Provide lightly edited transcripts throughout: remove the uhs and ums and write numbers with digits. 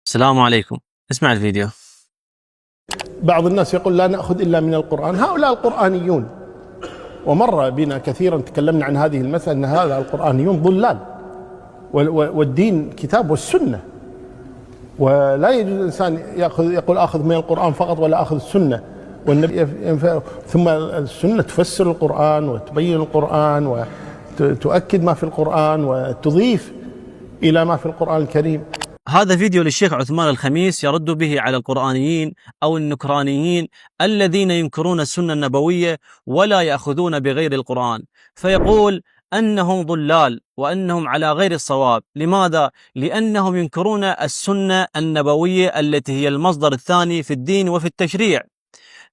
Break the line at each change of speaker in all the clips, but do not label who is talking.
السلام عليكم. اسمع الفيديو.
بعض الناس يقول لا نأخذ إلا من القرآن. هؤلاء القرآنيون، ومر بنا كثيرا تكلمنا عن هذه المسألة، أن هؤلاء القرآنيون ضلال، والدين كتاب والسنة، ولا يجوز الإنسان يقول آخذ من القرآن فقط ولا آخذ السنة. والنبي ثم السنة تفسر القرآن وتبين القرآن وتؤكد ما في القرآن وتضيف إلى ما في القرآن الكريم.
هذا فيديو للشيخ عثمان الخميس يرد به على القرآنيين أو النكرانيين الذين ينكرون السنة النبوية ولا يأخذون بغير القرآن، فيقول أنهم ضلال وأنهم على غير الصواب. لماذا؟ لأنهم ينكرون السنة النبوية التي هي المصدر الثاني في الدين وفي التشريع.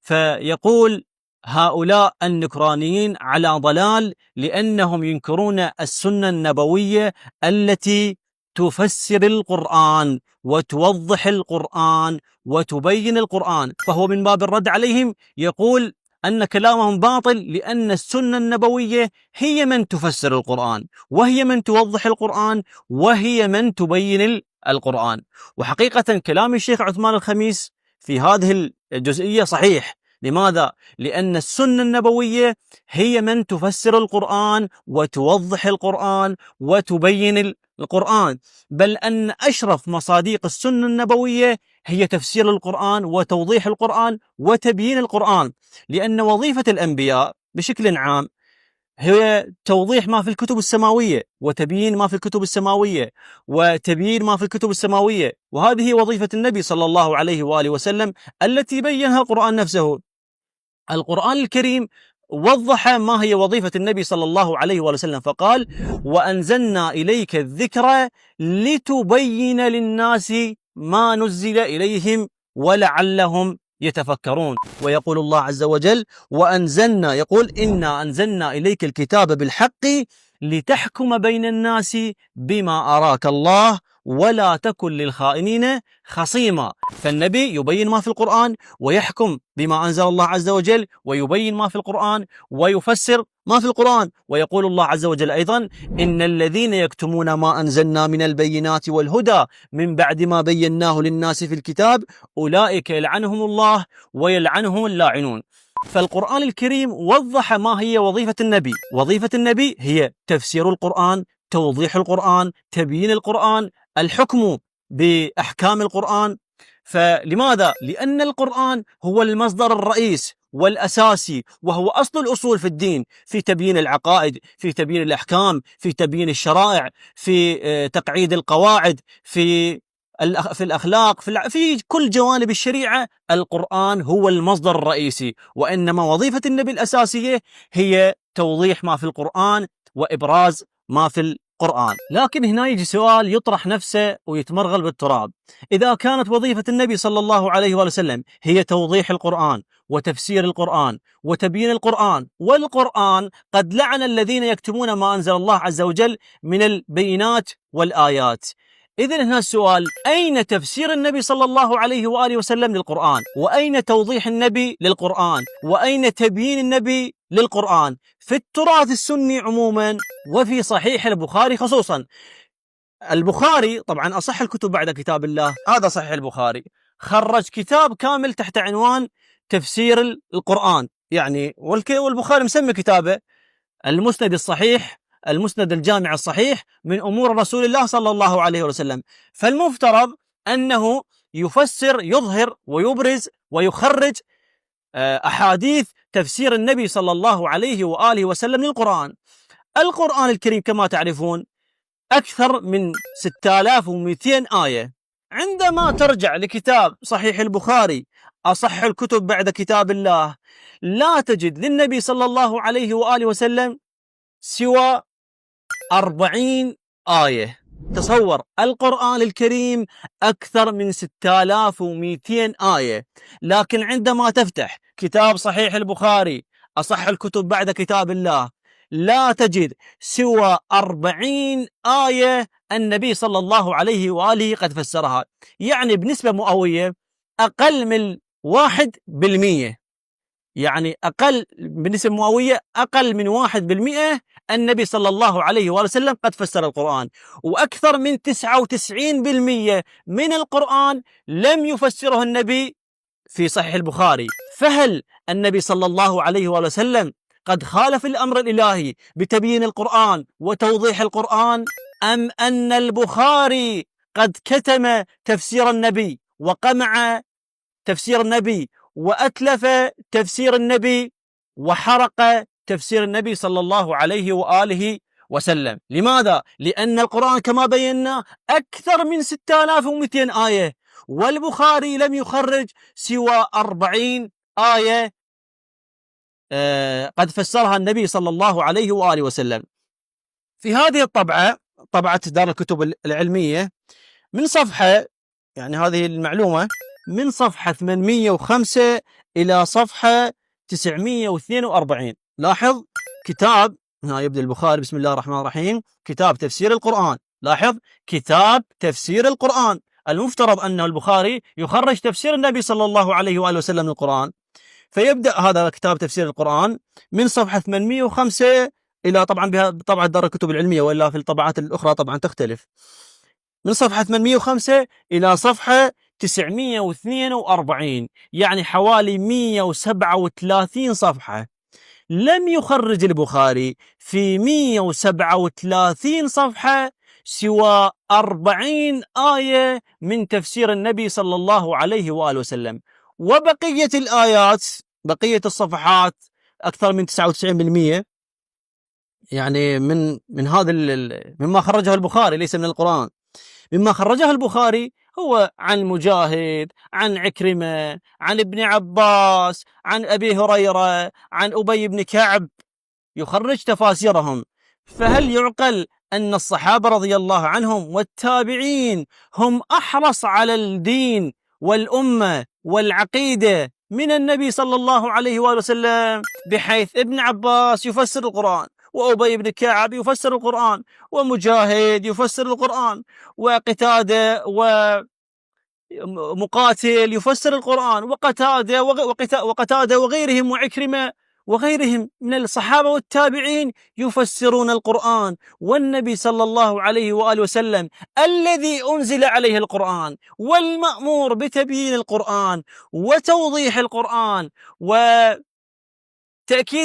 فيقول هؤلاء النكرانيين على ضلال لأنهم ينكرون السنة النبوية التي تفسر القرآن وتوضح القرآن وتبين القرآن. فهو من باب الرد عليهم يقول أن كلامهم باطل، لأن السنة النبوية هي من تفسر القرآن وهي من توضح القرآن وهي من تبين القرآن. وحقيقة كلام الشيخ عثمان الخميس في هذه الجزئية صحيح. لماذا؟ لأن السنة النبوية هي من تفسر القرآن وتوضح القرآن وتبين القرآن، بل أن أشرف مصادق السنة النبوية هي تفسير القرآن وتوضيح القرآن وتبيين القرآن. لأن وظيفة الأنبياء بشكل عام هي توضيح ما في الكتب السماوية وتبيين ما في الكتب السماوية وتبيين ما في الكتب السماوية، وهذه وظيفة النبي صلى الله عليه وآله وسلم التي بينها القرآن نفسه. القرآن الكريم وضح ما هي وظيفة النبي صلى الله عليه وآله وسلم، فقال: وأنزلنا إليك الذكر لتبين للناس ما نزل إليهم ولعلهم يتفكرون. ويقول الله عز وجل: وأنزلنا، يقول: إنا أنزلنا إليك الكتاب بالحق لتحكم بين الناس بما أراك الله ولا تكن للخائنين خصيما. فالنبي يبين ما في القرآن ويحكم بما أنزل الله عز وجل ويبين ما في القرآن ويفسر ما في القرآن. ويقول الله عز وجل أيضا: إن الذين يكتمون ما أنزلنا من البينات والهدى من بعد ما بيناه للناس في الكتاب أولئك يلعنهم الله ويلعنهم اللاعنون. فالقرآن الكريم وضح ما هي وظيفة النبي. وظيفة النبي هي تفسير القرآن، توضيح القرآن، تبيين القرآن، الحكم بأحكام القرآن. فلماذا؟ لأن القرآن هو المصدر الرئيس والأساسي، وهو أصل الأصول في الدين، في تبيين العقائد، في تبيين الأحكام، في تبيين الشرائع، في تقعيد القواعد، في الأخلاق، في كل جوانب الشريعة. القرآن هو المصدر الرئيسي، وإنما وظيفة النبي الأساسية هي توضيح ما في القرآن وإبراز ما في القرآن. لكن هنا يجي سؤال يطرح نفسه ويتمرغل بالتراب: إذا كانت وظيفة النبي صلى الله عليه وسلم هي توضيح القرآن وتفسير القرآن وتبيين القرآن، والقرآن قد لعن الذين يكتمون ما أنزل الله عز وجل من البينات والآيات، إذن هنا السؤال: أين تفسير النبي صلى الله عليه وآله وسلم للقرآن؟ وأين توضيح النبي للقرآن؟ وأين تبيين النبي للقرآن في التراث السني عموما وفي صحيح البخاري خصوصا؟ البخاري طبعا أصح الكتب بعد كتاب الله، هذا صحيح البخاري، خرج كتاب كامل تحت عنوان تفسير القرآن، يعني والبخاري مسمي كتابه المسند الصحيح، المسند الجامع الصحيح من أمور رسول الله صلى الله عليه وسلم. فالمفترض أنه يفسر، يظهر ويبرز ويخرج أحاديث تفسير النبي صلى الله عليه وآله وسلم للقرآن. القرآن الكريم كما تعرفون أكثر من 6200 آية. عندما ترجع لكتاب صحيح البخاري، أصح الكتب بعد كتاب الله، لا تجد للنبي صلى الله عليه وآله وسلم سوى 40 آية. تصور، القرآن الكريم أكثر من 6200 آية، لكن عندما تفتح كتاب صحيح البخاري، أصح الكتب بعد كتاب الله، لا تجد سوى 40 آية النبي صلى الله عليه وآله قد فسرها، يعني بنسبة مئوية أقل من 1%. يعني أقل بالنسبة للمئوية أقل من 1% النبي صلى الله عليه وآله وسلم قد فسر القرآن، وأكثر من 99% من القرآن لم يفسره النبي في صحيح البخاري. فهل النبي صلى الله عليه وآله وسلم قد خالف الأمر الإلهي بتبيين القرآن وتوضيح القرآن، أم أن البخاري قد كتم تفسير النبي وقمع تفسير النبي وأتلف تفسير النبي وحرق تفسير النبي صلى الله عليه وآله وسلم؟ لماذا؟ لأن القرآن كما بينا أكثر من 6200 آية، والبخاري لم يخرج سوى 40 آية قد فسرها النبي صلى الله عليه وآله وسلم. في هذه الطبعة، طبعة دار الكتب العلمية، من صفحة، يعني هذه المعلومة، من صفحة 805 إلى صفحة 942. لاحظ كتاب، هنا يبدأ البخاري بسم الله الرحمن الرحيم، كتاب تفسير القرآن. لاحظ كتاب تفسير القرآن، المفترض أن البخاري يخرج تفسير النبي صلى الله عليه وآله وسلم للقرآن، فيبدأ هذا كتاب تفسير القرآن من صفحة 805 إلى، طبعا بطبعة دار الكتب العلمية، وإلا في الطبعات الأخرى طبعا تختلف، من صفحة 805 إلى صفحة 942، يعني حوالي 137 صفحة. لم يخرج البخاري في 137 صفحة سوى 40 آية من تفسير النبي صلى الله عليه وآله وسلم، وبقية الآيات، بقية الصفحات أكثر من 99% يعني من هذا مما خرجه البخاري، ليس من القرآن. مما خرجه البخاري هو عن مجاهد، عن عكرمة، عن ابن عباس، عن أبي هريرة، عن أبي بن كعب، يخرج تفاسيرهم. فهل يعقل أن الصحابة رضي الله عنهم والتابعين هم أحرص على الدين والأمة والعقيدة من النبي صلى الله عليه وآله وسلم، بحيث ابن عباس يفسر القرآن، وأبي بن كعب يفسر القرآن، ومجاهد يفسر القرآن، وقتادة ومقاتل يفسر القرآن، وقتادة وغيرهم، وعكرمة وغيرهم من الصحابة والتابعين يفسرون القرآن. والنبي صلى الله عليه وآله وسلم الذي أنزل عليه القرآن، والمأمور بتبيين القرآن وتوضيح القرآن وتأكيد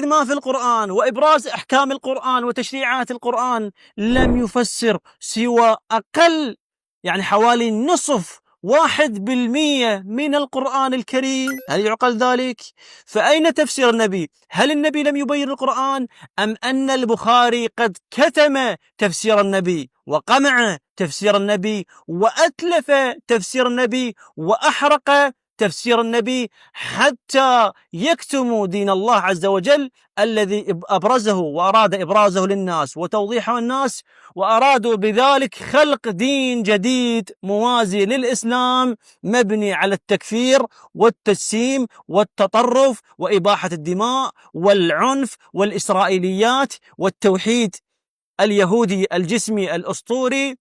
ما في القرآن وإبراز أحكام القرآن وتشريعات القرآن، لم يفسر سوى أقل، يعني حوالي نصف 1% من القرآن الكريم. هل يعقل ذلك؟ فأين تفسير النبي؟ هل النبي لم يبين القرآن، أم أن البخاري قد كتم تفسير النبي وقمع تفسير النبي وأتلف تفسير النبي وأحرق تفسير النبي، حتى يكتموا دين الله عز وجل الذي أبرزه وأراد إبرازه للناس وتوضيحه للناس، وأرادوا بذلك خلق دين جديد موازي للإسلام، مبني على التكفير والتجسيم والتطرف وإباحة الدماء والعنف والإسرائيليات والتوحيد اليهودي الجسمي الأسطوري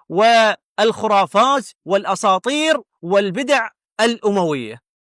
والخرافات والأساطير والبدع الأموية.